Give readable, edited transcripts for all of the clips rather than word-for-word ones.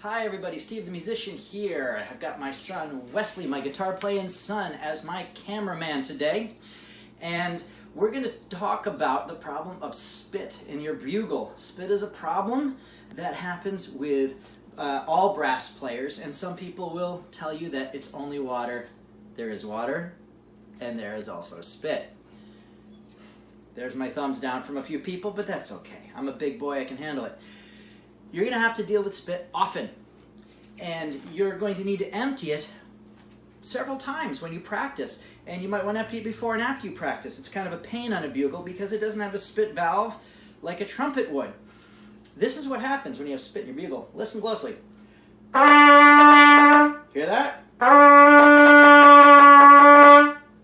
Hi everybody, Steve the musician here. I've got my son Wesley, my guitar playing son, as my cameraman today. And we're going to talk about the problem of spit in your bugle. Spit is a problem that happens with all brass players, and some people will tell you that it's only water. There is water, and there is also spit. There's my thumbs down from a few people, but that's okay. I'm a big boy, I can handle it. You're going to have to deal with spit often, and you're going to need to empty it several times when you practice, and you might want to empty it before and after you practice. It's kind of a pain on a bugle because it doesn't have a spit valve like a trumpet would. This is what happens when you have spit in your bugle. Listen closely. Hear that?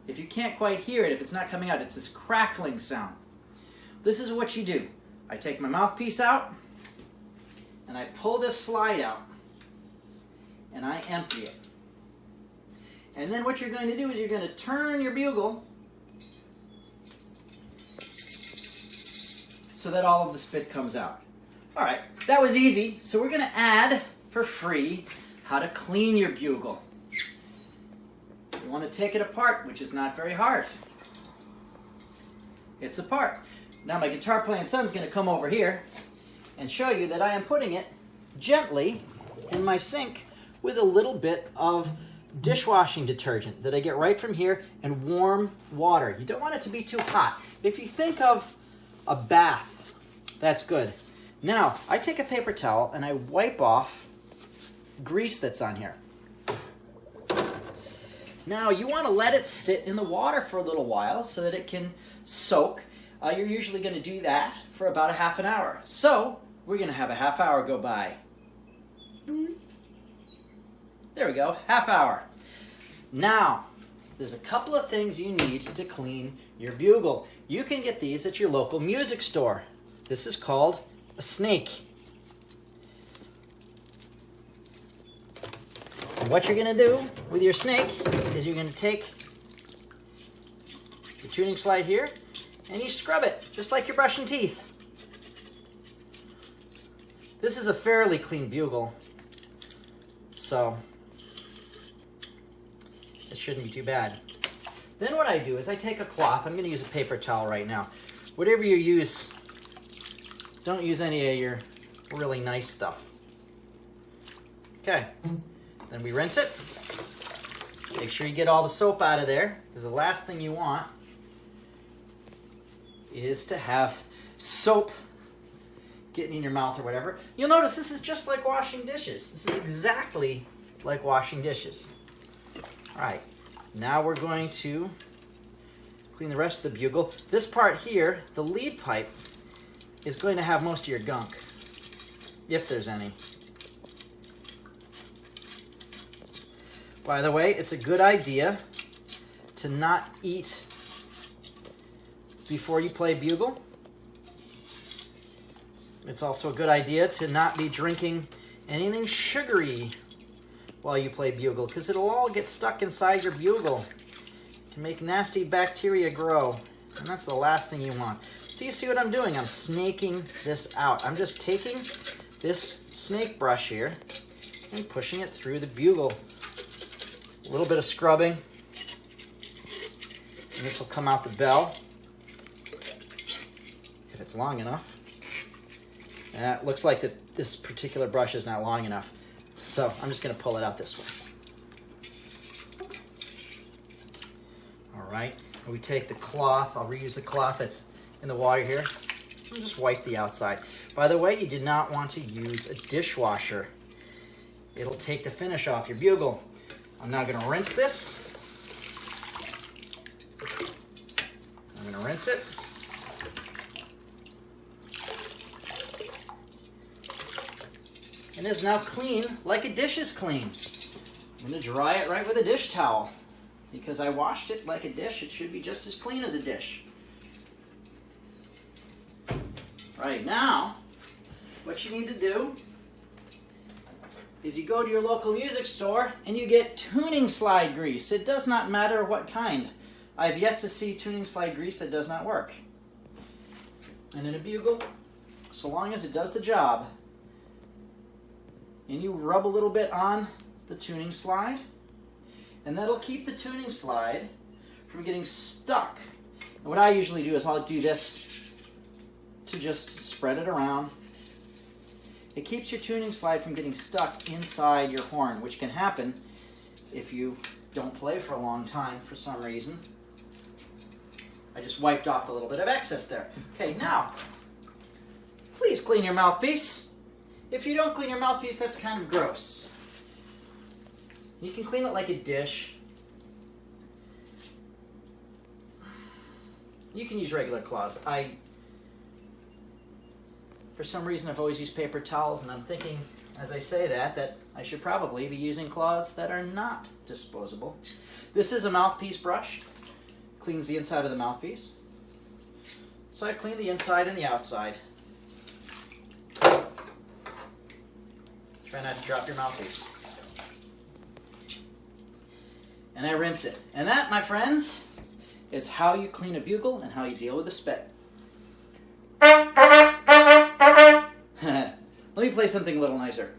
If you can't quite hear it, if it's not coming out, it's this crackling sound. This is what you do. I take my mouthpiece out, and I pull this slide out, and I empty it. And then what you're going to do is you're going to turn your bugle so that all of the spit comes out. All right, that was easy. So we're going to add, for free, how to clean your bugle. You want to take it apart, which is not very hard. It's apart. Now my guitar playing son's going to come over here and show you that I am putting it gently in my sink with a little bit of dishwashing detergent that I get right from here and warm water. You don't want it to be too hot. If you think of a bath, that's good. Now, I take a paper towel and I wipe off grease that's on here. Now, you want to let it sit in the water for a little while so that it can soak. You're usually going to do that for about a half an hour. So, we're going to have a half hour go by. There we go, half hour. Now, there's a couple of things you need to clean your bugle. You can get these at your local music store. This is called a snake. And what you're going to do with your snake is you're going to take the tuning slide here and you scrub it, just like you're brushing teeth. This is a fairly clean bugle, so it shouldn't be too bad. Then what I do is I take a cloth. I'm going to use a paper towel right now. Whatever you use, don't use any of your really nice stuff. Okay, then we rinse it. Make sure you get all the soap out of there, because the last thing you want is to have soap getting in your mouth or whatever. You'll notice this is just like washing dishes. This is exactly like washing dishes. All right, now we're going to clean the rest of the bugle. This part here, the lead pipe, is going to have most of your gunk, if there's any. By the way, it's a good idea to not eat before you play bugle. It's also a good idea to not be drinking anything sugary while you play bugle, because it'll all get stuck inside your bugle. It can make nasty bacteria grow, and that's the last thing you want. So you see what I'm doing? I'm snaking this out. I'm just taking this snake brush here and pushing it through the bugle. A little bit of scrubbing, and this will come out the bell if it's long enough. And it looks like that this particular brush is not long enough, so I'm just going to pull it out this way. All right, and we take the cloth. I'll reuse the cloth that's in the water here and just wipe the outside. By the way, you do not want to use a dishwasher. It'll take the finish off your bugle. I'm now going to rinse this. I'm going to rinse it. And it's now clean like a dish is clean. I'm going to dry it right with a dish towel. Because I washed it like a dish, it should be just as clean as a dish. Right now, what you need to do is you go to your local music store and you get tuning slide grease. It does not matter what kind. I've yet to see tuning slide grease that does not work. And in a bugle, so long as it does the job, and you rub a little bit on the tuning slide, and that'll keep the tuning slide from getting stuck. And what I usually do is I'll do this to just spread it around. It keeps your tuning slide from getting stuck inside your horn, which can happen if you don't play for a long time for some reason. I just wiped off a little bit of excess there. Okay, now, please clean your mouthpiece. If you don't clean your mouthpiece, that's kind of gross. You can clean it like a dish. You can use regular cloths. For some reason, I've always used paper towels, and I'm thinking, as I say that I should probably be using cloths that are not disposable. This is a mouthpiece brush. Cleans the inside of the mouthpiece. So I clean the inside and the outside. Try not to drop your mouthpiece. And I rinse it. And that, my friends, is how you clean a bugle and how you deal with a spit. Let me play something a little nicer.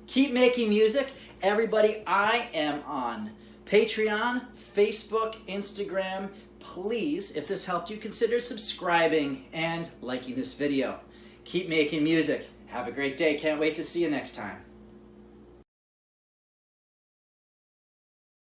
Keep making music. Everybody, I am on Patreon, Facebook, Instagram. Please, if this helped you, consider subscribing and liking this video. Keep making music. Have a great day. Can't wait to see you next time.